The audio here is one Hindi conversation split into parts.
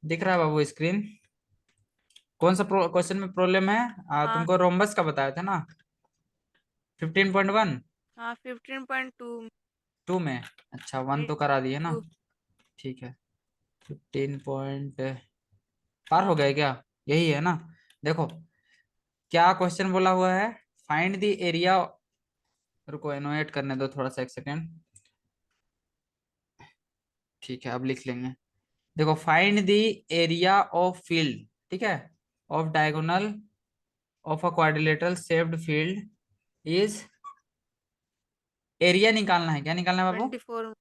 दिख रहा है बाबू स्क्रीन? कौन सा क्वेश्चन में प्रॉब्लम है? हाँ। तुमको रोम्बस का बताया था ना? 15.1। हाँ 15.2। 2 में? अच्छा, 1 तो करा दिए ना। 2। ठीक है। 15 पॉइंट पार हो गए क्या? यही है ना? देखो क्या क्वेश्चन बोला हुआ है। Find the area. रुको, एनोएट करने दो थोड़ा सा, एक सेकेंड। ठीक है, अब लिख लेंगे। देखो, find the area of field, ठीक है, of diagonal of a quadrilateral shaped field is. Area निकालना है। क्या निकालना है बाबू? 24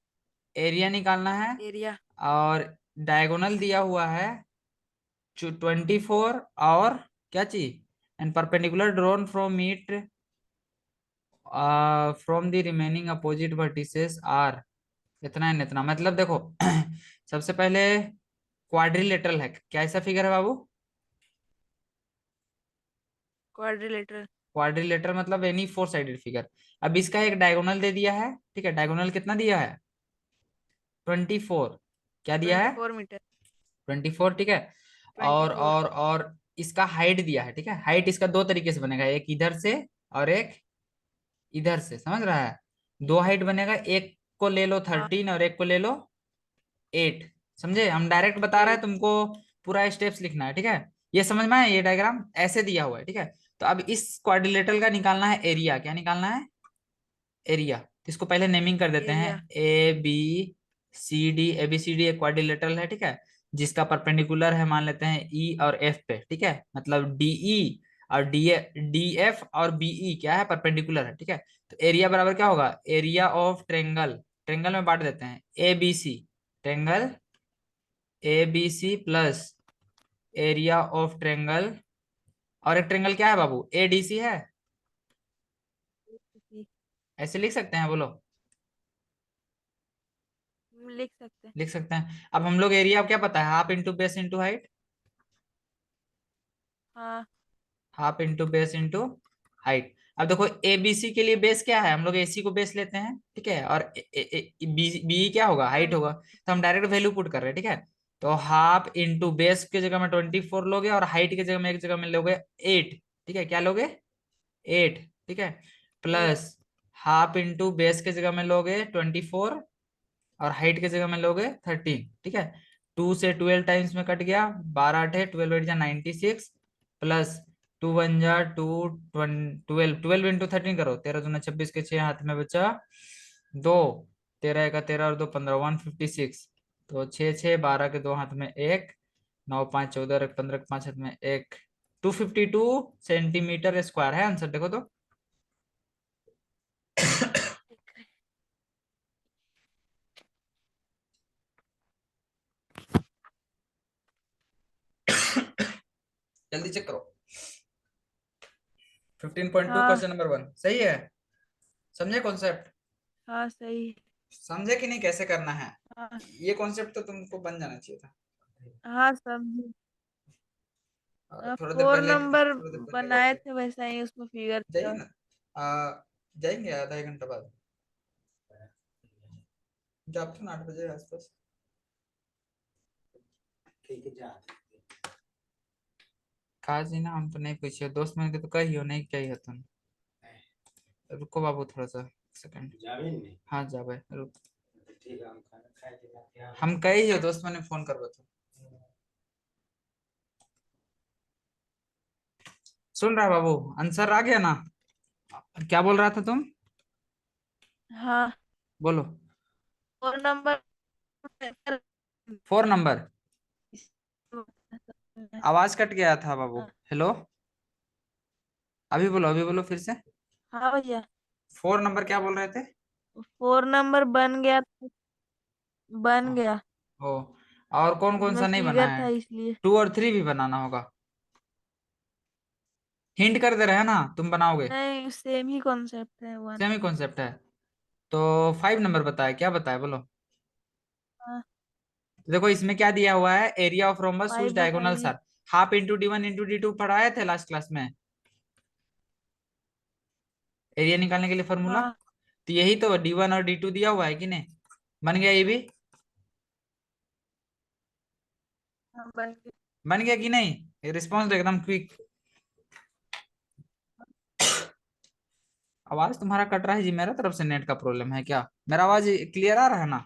एरिया निकालना है। एरिया। और डायगोनल दिया हुआ है 24, और क्या चीज? And perpendicular drawn from it from the remaining opposite vertices are. इतना है, इतना मतलब देखो। सबसे पहले क्वाड्रिलेटरल है, कैसा फिगर है बाबू? क्वाड्रिलेटरल। क्वाड्रिलेटरल मतलब एनी फोर साइडेड फिगर। अब इसका एक डायगोनल दे दिया है, ठीक है। डायगोनल कितना दिया है? 24। क्या दिया है? 24 मीटर। 24, ठीक है। और 24। और और इसका हाइट दिया है, ठीक है। हाइट इसका दो तरीके से बनेगा, एक इधर से और एक इधर से, समझ रहा है? दो हाइट बनेगा, एक को ले लो हाँ 13 और एक को ले लो 8। समझे? हम डायरेक्ट बता रहे हैं 8। तुमको, पूरा स्टेप्स लिखना है, ठीक है। ये समझ में आया? ये डायग्राम ऐसे दिया हुआ है, ठीक है। तो अब इस क्वाड्रिलेटरल का निकालना है एरिया। क्या निकालना है? एरिया। इसको पहले नेमिंग कर देते हैं। Area. A B C D. A B C D एक क्वाड्रिलेटरल है, ठीक है, जिसका परपेंडिकुलर है, मान लेते हैं ई और एफ पे, ठीक है। मतलब डीई और डी एफ और बीई क्या है? परपेंडिकुलर है, ठीक है। तो एरिया बराबर क्या होगा? Area of triangle. ट्रेंगल में बांट देते हैं, A B C. Triangle A B C plus area of triangle. और एक ट्रेंगल क्या है बाबू? ए डी सी है। ऐसे लिख सकते हैं, बोलो। लिख सकते हैं। लिख सकते हैं। अब हम लोग एरिया क्या पता है? Half into base into height. हाँ। Half into base into height. अब देखो, एबीसी के लिए बेस क्या है? हम लोग एसी को बेस लेते हैं, ठीक है। और बी क्या होगा? हाइट 20। होगा। तो हम डायरेक्ट वैल्यू पुट कर रहे हैं, ठीक है। तो हाफ इंटू बेस की जगह में 24 लोगे, और हाइट की जगह में एक जगह में लोगे 8। ठीक है, क्या लोगे? 8, ठीक है। 8। प्लस हाफ इंटू बेस की जगह में लोगे 24, और हाइट की जगह में लोगे 13, ठीक है। 2 से 12 टाइम्स में कट गया, 12 8 12 8 जा 96, प्लस 2 1 जा 2 12 12 इंटू 13 करो, 13 दूना 26 के 6 हाथ में बचा 2, 13 का 13 और 2 15, 156। तो 6 6 12 के दो हाथ में एक, 9 5 14 15 के 5 हाथ में एक, 252 सेंटीमीटर स्क्वायर है आंसर। देखो तो। जल्दी चेक करो। 15.2 हाँ। क्वेश्चन नंबर 1 सही है। समझे कॉन्सेप्ट? हाँ सही। समझे कि नहीं कैसे करना है? हाँ। ये कॉन्सेप्ट तो तुमको बन जाना चाहिए था। हाँ समझी। और फोर नंबर थोड़ी देर पहले गए बनाए थे। थे वैसा ही उसमें फिगर जाइए था। ना। जाएंगे आधा एक घंटा बाद। जब तो 8 बजे आसपास। ठीक है, जा। कहा जी ना, हम तो नहीं पूछे दोस्त मन के, तो कही हो नहीं कही हो तुम। रुको बाबू थोड़ा सा, सेकंड। हाँ जा भाई, रुक। ठीक है, हम कही हो दोस्त मैंने फोन कर तो। सुन रहा है बाबू? आंसर आ गया ना? क्या बोल रहा था तुम? हाँ। बोलो। 4 नंबर। 4 नंबर। आवाज कट गया था बाबू। हेलो। अभी बोलो फिर से। हाँ भैया। 4 नंबर क्या बोल रहे थे? 4 नंबर बन गया। बन गया। ओ, और कौन कौन उसमें सा नहीं बना फिगर है? था इसलिए। 2 और 3 भी बनाना होगा। हिंट कर दे रहे हैं ना, तुम बनाओगे। नहीं सेम ही कॉन्सेप्ट है वन। सेम ही कॉन्सेप्ट है। तो 5 नंबर बताया, क्या बताया बोलो। हाँ। देखो इसमें क्या दिया हुआ है? Area of rhombus whose 5 diagonals बताइए। आर half into D1 into D2 पढ़ाए थे लास्ट क्लास में। एरिया निकालने के लिए फॉर्मूला। हाँ। तो यही तो D1 और D2 दिया हुआ है कि नहीं? बन गया ये भी। हाँ, बन गया। बन गया कि नहीं? रिस्पॉन्स दो एकदम क्विक। आवाज तुम्हारा कट रहा है जी, मेरा तरफ से नेट का प्रॉब्लम है क्या? मेरा आवाज क्लियर आ रहा है ना?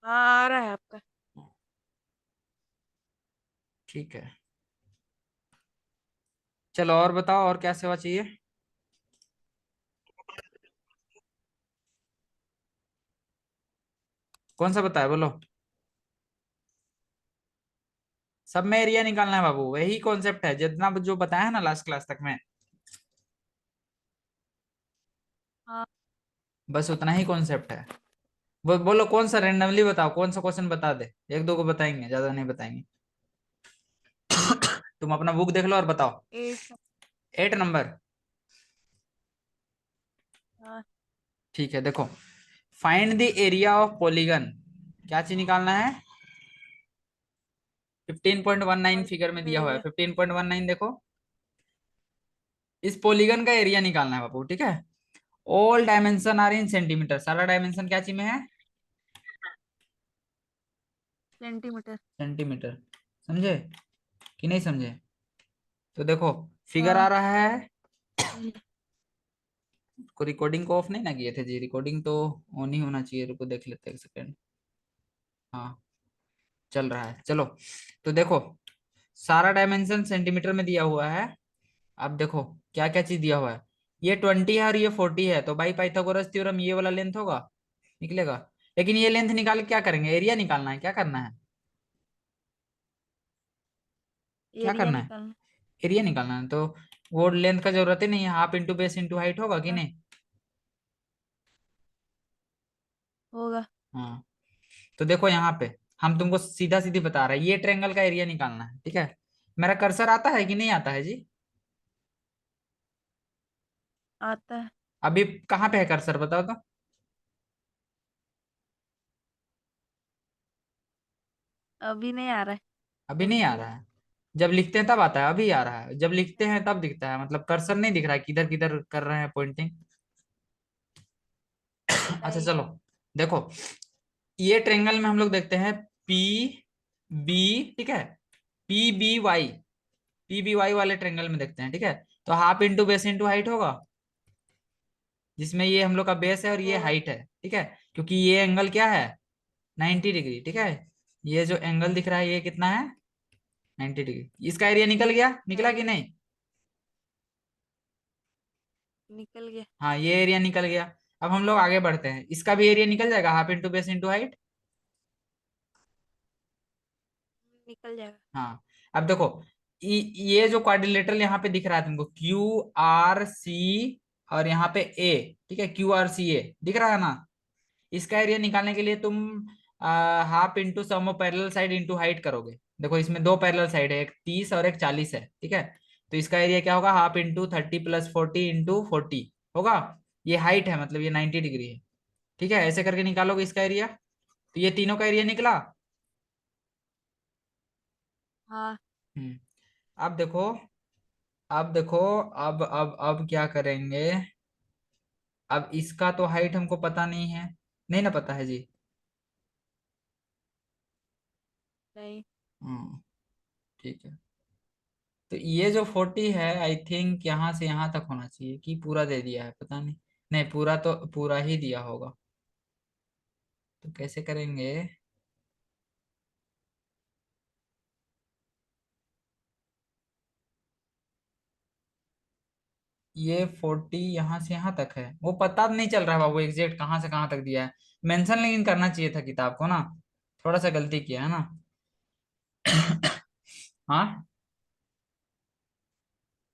हाँ, आ रहा है आपका। ठीक है, चलो और बताओ, और क्या सेवा चाहिए? कौन सा बताया, बोलो। सब में एरिया निकालना है बाबू, वही कॉन्सेप्ट है जितना जो बताया है ना लास्ट क्लास तक में। हाँ। बस उतना ही कॉन्सेप्ट है। बोलो कौन सा, रेंडमली बताओ, कौन सा क्वेश्चन बता दे। एक दो को बताएंगे, ज्यादा नहीं बताएंगे। तुम अपना बुक देख लो और बताओ। 8। 8 नंबर। हाँ। ठीक है, देखो। Find the area of polygon. क्या चीज निकालना है? 15.19 फिगर में पॉलीगन दिया हुआ है, एरिया। 15.19 देखो। इस पॉलीगन का एरिया निकालना है बाबू, ठीक है। All dimension are in centimeter, सारा डायमेंशन क्या चीज में है? सेंटीमीटर। सेंटीमीटर। समझे कि नहीं समझे? तो देखो, फिगर आ हाँ। रहा है। हम्म। को रिकॉर्डिंग को ऑफ नहीं ना किए थे जी, रिकॉर्डिंग तो ऑन ही होना चाहिए, रुको देख लेते हैं एक सेकेंड। हाँ, चल रहा है, चलो। तो देखो, सारा डायमेंशन सेंटीमीटर में दिया हुआ है। अब देखो क्या क्या चीज दिया हुआ है। ये 20 है और ये 40 है, तो भाई पाइथागोरस थ्योरम ये वाला लेंथ होगा, निकलेगा। लेकिन ये लेंथ निकाल के क्या करेंगे? एरिया निकालना है, क्या करना है? क्या एरिया करना है? निकालना। एरिया निकालना है, तो वो लेंथ का जरूरत ही नहीं है, half into base into height होगा कि हाँ, नहीं? होगा। हाँ। तो देखो यहाँ पे, हम तुमको सीधा सीधी बता रहे हैं, ये ट्रायंगल का एरिया निकालना है, ठीक है। मेरा कर्सर आता है कि नहीं आता है जी? आता है। अभी कहाँ पे है कर्सर, बताओ तो। अभी नहीं आ रहा है। अभी नहीं रुक आ जाओ। रहा है। जब लिखते हैं तब आता है, अभी आ रहा है, जब लिखते हैं तब दिखता है, मतलब कर्सर नहीं दिख रहा है, किधर किधर कर रहे हैं पॉइंटिंग। अच्छा नहीं। चलो, देखो। ये ट्रायंगल में हम लोग देखते हैं पी बी, ठीक है। पी बी वाई वाले ट्रायंगल में देखते हैं, ठीक है। तो half into base into height होगा, जिसमें ये हम लोग का बेस है और ये होगा। हाइट है, ठीक है। क्योंकि ये एंगल क्या है? 90 डिग्री, ठीक है। ये जो एंगल दिख रहा है ये कितना है? 90 डिग्री। इसका एरिया निकल गया, निकला कि 90। नहीं? निकल गया। हाँ, ये एरिया निकल गया। अब हम लोग आगे बढ़ते हैं, इसका भी एरिया निकल जाएगा, half into base into height. निकल जाएगा। हाँ। अब देखो, ये जो क्वाड्रिलेटरल यहाँ पे दिख रहा है तुमको, QRC और यहाँ पे ए, ठीक है, QRCA दिख रहा है ना? इसका एरिया निकालने के लिए तुम half into sum of parallel side into height करोगे। देखो इसमें दो पैरेलल साइड है, एक 30 और एक 40 है, ठीक है। तो इसका एरिया क्या होगा? हाफ इंटू 30 प्लस 40 इंटू 40 होगा। ये हाइट है, मतलब ये 90 डिग्री है, ठीक है। ऐसे करके निकालोगे इसका एरिया, तो ये तीनों का एरिया निकला। हाँ। हम्म। अब देखो, अब देखो, अब क्या करेंगे? अब इसका तो हाइट हमको पता नहीं है, नहीं ना पता है जी। नहीं। हम्म। ठीक है। तो ये जो 40 है, आई थिंक यहाँ से यहाँ तक होना चाहिए, कि पूरा दे दिया है, पता नहीं। नहीं, पूरा तो पूरा ही दिया होगा। तो कैसे करेंगे? ये 40 यहाँ से यहाँ तक है, वो पता नहीं चल रहा है बाबू एग्जैक्ट कहाँ से कहाँ तक दिया है। मेंशन लेकिन करना चाहिए था किताब को ना। थोड़ा सा गलती किया है ना। हाँ।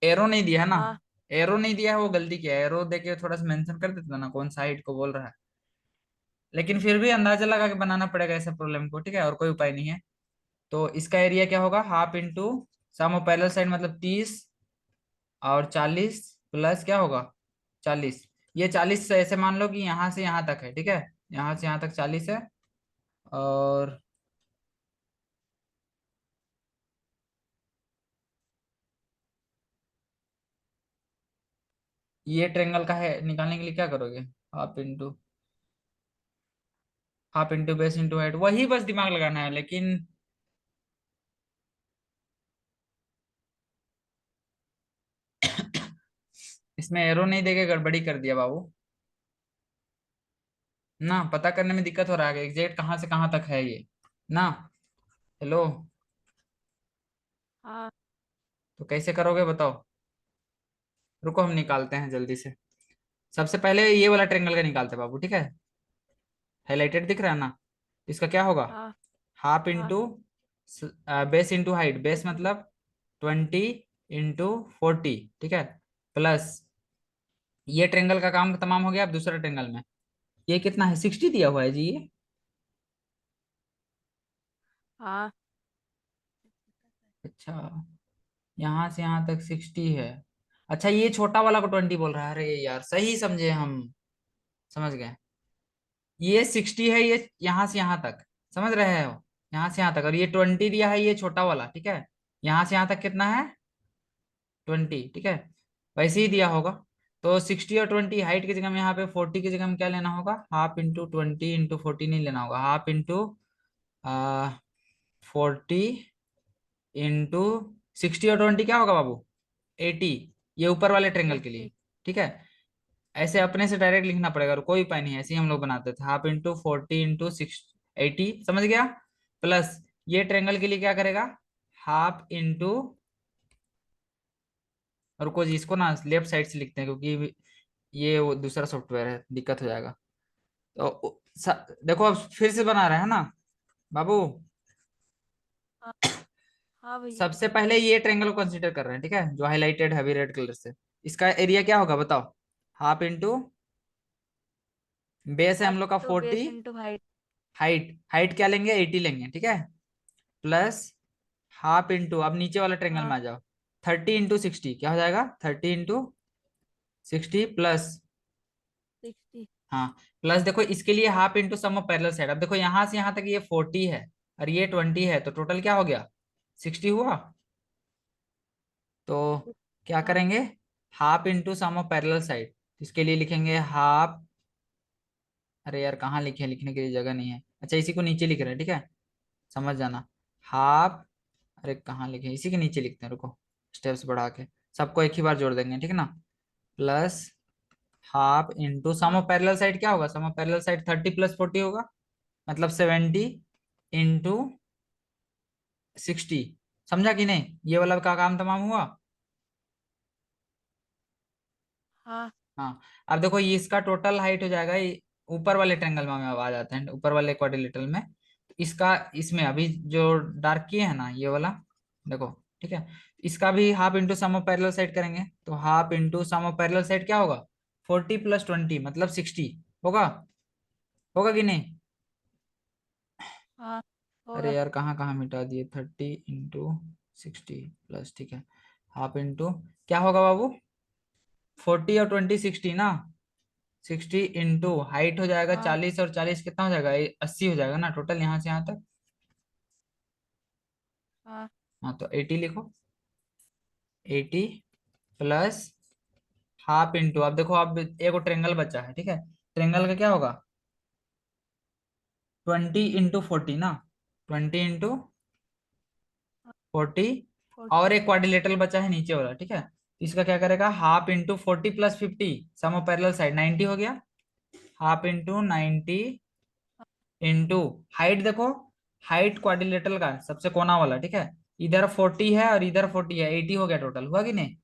एरो नहीं दिया है ना। हाँ। एरो नहीं दिया है, वो गलती किया है, एरो देके थोड़ा सा मेंशन कर देता ना कौन सा हाइट को बोल रहा है। लेकिन फिर भी अंदाजा लगा के बनाना पड़ेगा ऐसे प्रॉब्लम को, ठीक है, और कोई उपाय नहीं है। तो इसका एरिया क्या होगा? Half into sum of parallel side, मतलब 30 और 40 प्लस क्या होगा? 40। ये 40 से ऐसे मान लो कि यहाँ से यहाँ तक है, ठीक है। यहाँ से यहाँ तक 40 है। और ये ट्रेंगल का है, निकालने के लिए क्या करोगे? Half into half into base into height, वही बस दिमाग लगाना है, लेकिन इसमें एरो नहीं देके गड़बड़ी कर दिया बाबू ना। पता करने में दिक्कत हो रहा है एग्जैक्ट कहाँ से कहाँ तक है ये ना। हेलो। हाँ तो कैसे करोगे बताओ। रुको हम निकालते हैं जल्दी से। सबसे पहले ये वाला ट्रेंगल का निकालते हैं बाबू, ठीक है। हाईलाइटेड दिख रहा है ना। इसका क्या होगा, हाँ हाफ हाँ। Into base into height, base मतलब 20 इंटू 40, ठीक है। प्लस ये ट्रेंगल का काम तमाम हो गया। अब दूसरा ट्रेंगल में ये कितना है, 60 दिया हुआ है जी ये। हाँ अच्छा, यहाँ से यहाँ तक 60 है। अच्छा, ये छोटा वाला को 20 बोल रहा है, अरे यार सही समझे हम, समझ गए। ये 60 है, ये यहाँ से यहाँ तक, समझ रहे हो, यहाँ से यहाँ तक। और ये 20 दिया है, ये छोटा वाला, ठीक है। यहाँ से यहाँ तक कितना है, 20, ठीक है। वैसे ही दिया होगा। तो 60 और 20 हाइट की जगह में, यहाँ पे 40 की जगह में क्या लेना होगा, हाफ इंटू 20 इंटू 40 नहीं लेना होगा, हाफ इंटू 40 इंटू 60 और 20 क्या होगा बाबू, 80। ये ऊपर वाले ट्रेंगल के लिए, 80। ठीक है। ऐसे अपने से डायरेक्ट लिखना पड़ेगा, और कोई उपाय नहीं है, ऐसे ही हम लोग बनाते थे, हाफ इंटू 40 इंटू 6 80, समझ गया। प्लस ये ट्रेंगल के लिए क्या करेगा, हाफ इंटू, और कुछ इसको ना लेफ्ट साइड से लिखते हैं, क्योंकि ये वो दूसरा सॉफ्टवेयर है, दिक्कत हो जाएगा। तो देखो अब फिर से बना रहे हैं ना बाबू। हाँ हाँ भैया। सबसे पहले ये ट्रेंगल को कंसीडर कर रहे हैं, ठीक है, जो हाईलाइटेड हैवी रेड कलर से। इसका एरिया क्या होगा बताओ, हाफ इंटू बेस है हम हाफ लोग का into 40, base into height. Height height क्या लेंगे, 80 लेंगे, ठीक है। प्लस हाफ इंटू, अब नीचे वाला ट्रेंगल में हाँ आ जाओ, 30 इंटू 60 क्या हो जाएगा, 30 इंटू 60 प्लस, 60। हाँ, प्लस देखो इसके लिए half into sum of parallel side. अब देखो यहाँ से यहाँ तक ये 40 है और ये 20 है, तो टोटल क्या हो गया, 60 हुआ। तो क्या हाँ करेंगे, half into sum of parallel side, इसके लिए लिखेंगे हाफ, अरे यार कहाँ लिखे हैं? लिखने के लिए जगह नहीं है। अच्छा, इसी को नीचे लिख रहे हैं, ठीक है, समझ जाना। हाफ, अरे कहाँ लिखे हैं? इसी के नीचे लिखते हैं, रुको, स्टेप्स बढ़ा के सबको एक ही बार जोड़ देंगे, ठीक है ना। प्लस हाफ इंटू सम हाँ ऑफ पैरेलल साइड क्या होगा, सम ऑफ पैरेलल साइड 30 + 40 होगा, मतलब 70 इंटू 60। समझा कि नहीं, ये वाला का काम तमाम हुआ। हाँ हाँ, अब देखो ये इसका टोटल हाइट हो जाएगा, ये ऊपर वाले ट्रायंगल में हम अब आ जाते हैं, ऊपर वाले क्वाड्रिलेटरल में। तो इसका, इसमें अभी जो डार्क किए हैं ना ये वाला, देखो, ठीक है। इसका भी half into sum of parallel side करेंगे, तो half into sum of parallel side क्या होगा, 40 + 20 मतलब 60 होगा, होगा कि नहीं। हाँ अरे होगा। यार कहाँ कहाँ मिटा दिए, 30 इंटू 60 प्लस, ठीक है, हाफ इंटू क्या होगा बाबू, 40 और 20 60 ना, 60 इंटू हाइट हो जाएगा हाँ 40, और 40 कितना हो जाएगा, 80 हो जाएगा ना टोटल यहाँ से यहाँ तक। हाँ हाँ, तो 80 लिखो, 80 प्लस हाफ इंटू, अब देखो अब एक ट्रेंगल बचा है, ठीक है। ट्रेंगल का क्या होगा, 20 इंटू 40 ना, 20 इंटू 40, और 40। एक क्वाड्रिलेटरल बचा है नीचे वाला, ठीक है। इसका क्या करेगा, half into 40 + 50, sum of parallel side 90 हो गया, हाफ इंटू 90 इंटू हाइट, देखो हाइट क्वाड्रिलेटरल का सबसे कोना वाला, ठीक है, इधर 40 है और इधर 40 है, 80 हो गया टोटल, हुआ कि नहीं।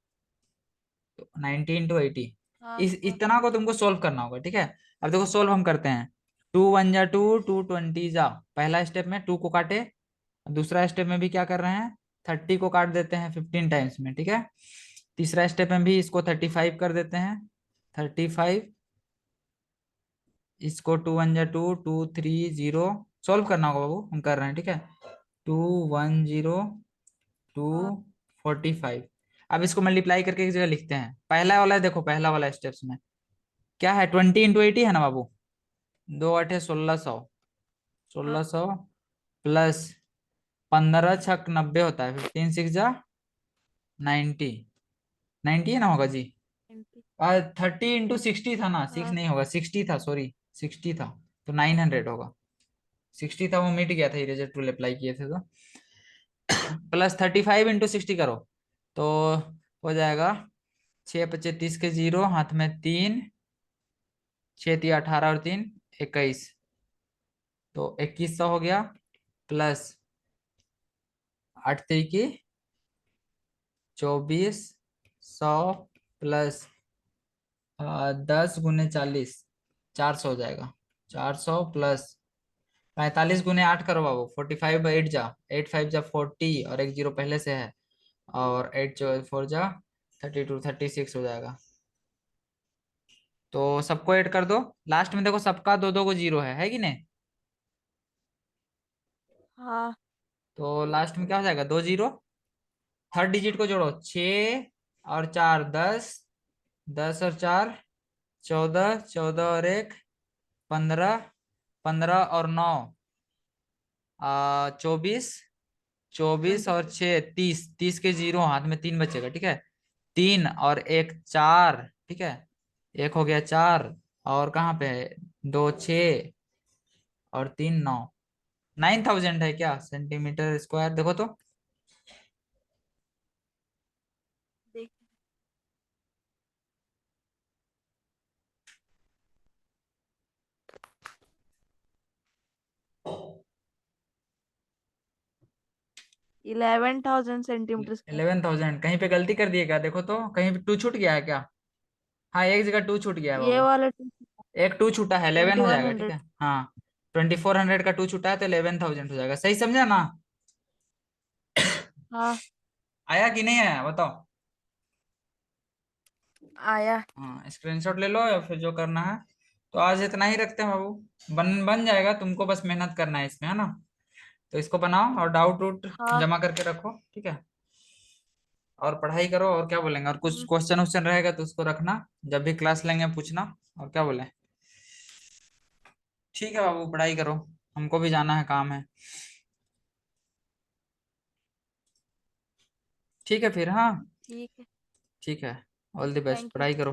तो 90 इंटू 80, हाँ इस हाँ इतना को तुमको सोल्व करना होगा, ठीक है। अब देखो सोल्व हम करते हैं, 2 × 1 = 2, 2 × 20 = पहला स्टेप में 2 को काटे, दूसरा स्टेप में भी क्या कर रहे हैं, 30 को काट देते हैं 15 टाइम्स में, ठीक है। तीसरा स्टेप में भी इसको 35 कर देते हैं, 35, इसको 2 × 1 = 2, 2 3 0, सोल्व करना होगा बाबू, हम कर रहे हैं, ठीक है। 2 1 0 2 45। अब इसको मल्टीप्लाई करके एक जगह लिखते हैं, पहला वाला देखो, पहला वाला स्टेप्स में क्या है, 20 इंटू 80 है ना बाबू, 2 × 8 = 1600, हाँ। 1600 प्लस 15 × 6 = 90 होता है, 15 × 6 = 90, 90 है ना होगा जी। 90। 30 इंटू 60 था ना, 6 हाँ नहीं होगा, 60 था, सॉरी 60 था, तो 900 होगा। 60 था वो मिट गया था इरेजर टूल अप्लाई किए थे तो। प्लस 35 × 60 करो तो हो जाएगा 6 × 25 के 0, हाथ में 3, 6 × 3 = 18 और 3 = 21, तो 2100 हो गया। प्लस 8 × 3 = 2400 प्लस 10 × 40 400 हो जाएगा। 400 प्लस 45 × 8 करो बाबू, 45/8 जा, 8 5 जा 40 और एक जीरो पहले से है, और 8 4 जा 32, 36 हो जाएगा। तो सबको ऐड कर दो, लास्ट में देखो सबका दो दो को जीरो है कि नहीं? हाँ। तो लास्ट में क्या हो जाएगा, 2 जीरो। थर्ड डिजिट को जोड़ो, 6 और 4 10, 10 और 4 14, 14 और 1 15, 15 और 9 24, 24 और 6 30, 30 के 0, हाथ में 3 बचेगा, ठीक है। 3 और 1 4, ठीक है, एक हो गया 4, और कहाँ पे है, 2 6 और 3 9, 9000 है क्या सेंटीमीटर स्क्वायर, देखो तो। देख। 11,000 सेंटीमीटर स्क्वायर। 11,000 कहीं पे गलती कर दिए क्या, देखो तो कहीं पे टू छूट गया है क्या? हाँ एक जगह टू छूट गया है ये बाबू, वाला एक टू छूटा है, 11 ट्वेंटी हो वन जाएगा, ठीक हंड्रेड है। हाँ 2400 का टू छूटा है तो 11,000 हो जाएगा, सही समझा ना? हाँ, आया कि नहीं आया बताओ? आया। हाँ स्क्रीनशॉट ले लो या फिर जो करना है। तो आज इतना ही रखते हैं बाबू, बन बन जाएगा, तुमको बस मेहनत करना है इसमें, है ना? तो इसको बनाओ और डाउट वूट हाँ। जमा करके रखो, ठीक है। और पढ़ाई करो, और क्या बोलेंगे, और कुछ हम्म, क्वेश्चन वोश्चन रहेगा तो उसको रखना, जब भी क्लास लेंगे पूछना, और क्या बोले। ठीक है बाबू, पढ़ाई करो, हमको भी जाना है, काम है। ठीक है फिर, हाँ। ठीक है। ठीक है, all the best, thank you. पढ़ाई करो।